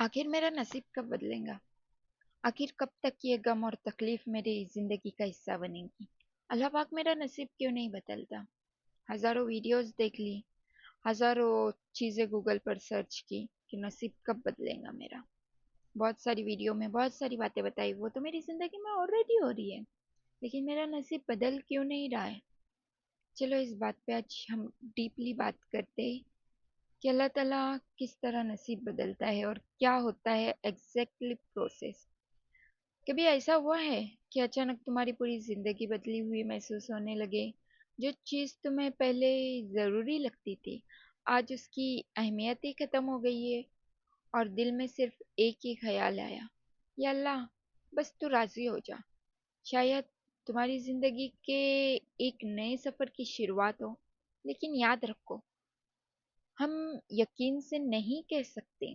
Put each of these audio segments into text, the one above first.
आखिर मेरा नसीब कब बदलेगा? आखिर कब तक ये गम और तकलीफ मेरी जिंदगी का हिस्सा बनेगी? अल्लाह पाक मेरा नसीब क्यों नहीं बदलता? हजारों वीडियोस देख ली, हजारों चीजें गूगल पर सर्च की कि नसीब कब बदलेगा मेरा। बहुत सारी वीडियो में बहुत सारी बातें बताई, वो तो मेरी जिंदगी में ऑलरेडी हो रही है, लेकिन मेरा नसीब बदल क्यों नहीं रहा है? चलो इस बात पे आज हम डीपली बात करते हैं कि अल्लाह ताला किस तरह नसीब बदलता है और क्या होता है एग्जैक्टली प्रोसेस। कभी ऐसा हुआ है कि अचानक तुम्हारी पूरी जिंदगी बदली हुई महसूस होने लगे? जो चीज तुम्हें पहले जरूरी लगती थी, आज उसकी अहमियत ही खत्म हो गई है और दिल में सिर्फ एक ही ख्याल आया, या अल्लाह, बस तू राजी हो जा। शायद तुम्हारी जिंदगी के एक नए सफर की शुरुआत हो। लेकिन याद रखो, हम यकीन से नहीं कह सकते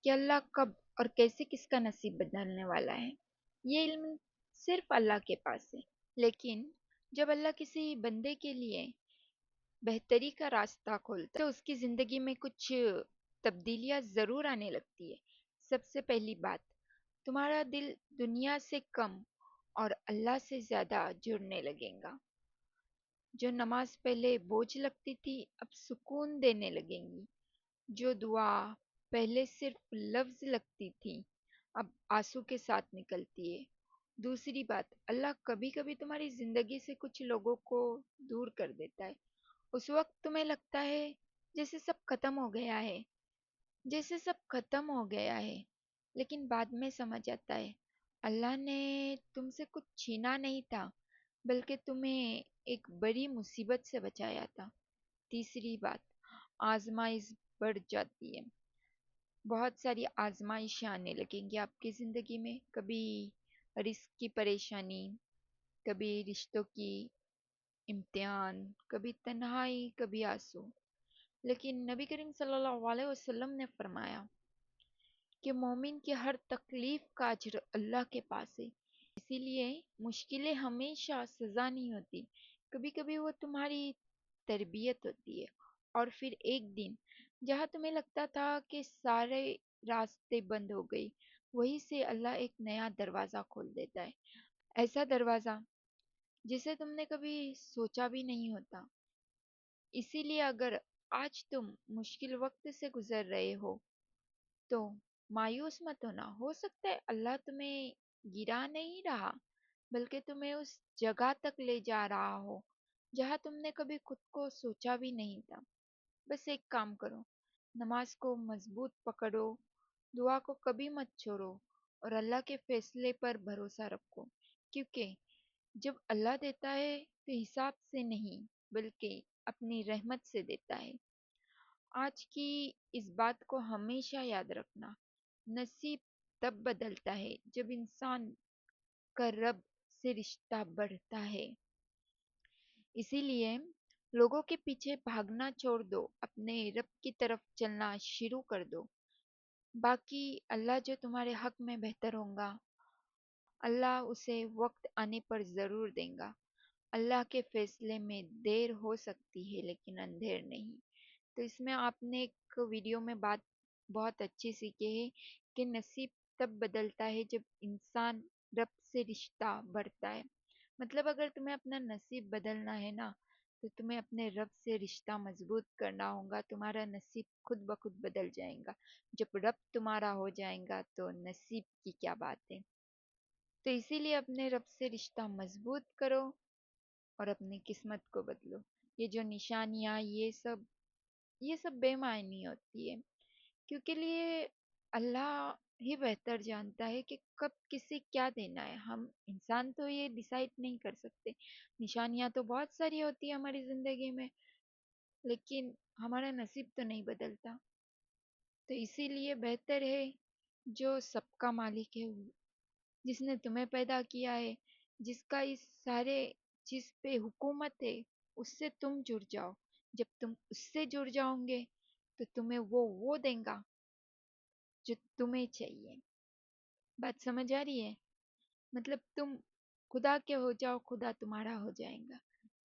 कि अल्लाह कब और कैसे किसका नसीब बदलने वाला है। ये इल्म सिर्फ अल्लाह के पास है। लेकिन जब अल्लाह किसी बंदे के लिए बेहतरी का रास्ता खोलता है तो उसकी जिंदगी में कुछ तब्दीलियां जरूर आने लगती है। सबसे पहली बात, तुम्हारा दिल दुनिया से कम और अल्लाह से ज्यादा जुड़ने लगेगा। जो नमाज पहले बोझ लगती थी, अब सुकून देने लगेंगी। जो दुआ पहले सिर्फ लफ्ज लगती थी, अब आंसू के साथ निकलती है। दूसरी बात, अल्लाह कभी कभी तुम्हारी जिंदगी से कुछ लोगों को दूर कर देता है। उस वक्त तुम्हें लगता है जैसे सब खत्म हो गया है, जैसे सब खत्म हो गया है। लेकिन बाद में समझ आता है, अल्लाह ने तुमसे कुछ छीना नहीं था, बल्कि तुम्हें एक बड़ी मुसीबत से बचाया था। तीसरी बात, आजमाइश बढ़ जाती है। बहुत सारी आजमाइशें आने लगेंगी आपकी ज़िंदगी में। कभी रिस्क की परेशानी, कभी रिश्तों की इम्तिहान, कभी तन्हाई, कभी आंसू। लेकिन नबी करीम सल्लल्लाहु अलैहि वसल्लम ने फरमाया कि मोमिन की हर तकलीफ का अजर अल्लाह के पास है। इसीलिए मुश्किलें हमेशा सज़ा नहीं होती, कभी कभी वो तुम्हारी तरबियत होती है। और फिर एक दिन जहाँ तुम्हें लगता था कि सारे रास्ते बंद हो गई, वहीं से अल्लाह एक नया दरवाज़ा खोल देता है। ऐसा दरवाज़ा जिसे तुमने कभी सोचा भी नहीं होता। इसीलिए अगर आज तुम मुश्किल वक्त से गुजर रहे हो तो मायूस मत होना। हो सकता है अल्लाह तुम्हें गिरा नहीं रहा, बल्कि तुम्हें उस जगह तक ले जा रहा हो जहाँ तुमने कभी खुद को सोचा भी नहीं था। बस एक काम करो, नमाज को मजबूत पकड़ो, दुआ को कभी मत छोड़ो और अल्लाह के फैसले पर भरोसा रखो। क्योंकि जब अल्लाह देता है तो हिसाब से नहीं, बल्कि अपनी रहमत से देता है। आज की इस बात को हमेशा याद रखना, नसीब तब बदलता है जब इंसान का रब से रिश्ता बढ़ता है। इसीलिए लोगों के पीछे भागना छोड़ दो, अपने रब की तरफ चलना शुरू कर दो। बाकी अल्लाह जो तुम्हारे हक में बेहतर होगा, अल्लाह उसे वक्त आने पर जरूर देगा। अल्लाह के फैसले में देर हो सकती है लेकिन अंधेर नहीं। तो इसमें आपने एक वीडियो में बात बहुत अच्छी सीखी है कि नसीब तब बदलता है जब इंसान रब से रिश्ता बढ़ता है। मतलब अगर तुम्हें अपना नसीब बदलना है ना, तो तुम्हें अपने रब से रिश्ता मजबूत करना होगा। तुम्हारा नसीब खुद ब खुद बदल जाएगा। जब रब तुम्हारा हो जाएगा तो नसीब की क्या बात है। तो इसीलिए अपने रब से रिश्ता मजबूत करो और अपनी किस्मत को बदलो। ये जो निशानियाँ, ये सब बेमायनी होती है, क्योंकि लिए अल्लाह ही बेहतर जानता है कि कब किसे क्या देना है। हम इंसान तो ये डिसाइड नहीं कर सकते। निशानियां तो बहुत सारी होती है हमारी जिंदगी में, लेकिन हमारा नसीब तो नहीं बदलता। तो इसीलिए बेहतर है जो सबका मालिक है, जिसने तुम्हें पैदा किया है, जिसका इस सारे चीज पे हुकूमत है, उससे तुम जुड़ जाओ। जब तुम उससे जुड़ जाओगे तो तुम्हें वो देगा जो तुम्हें चाहिए। बात समझ आ रही है? मतलब तुम खुदा के हो जाओ, खुदा तुम्हारा हो जाएगा।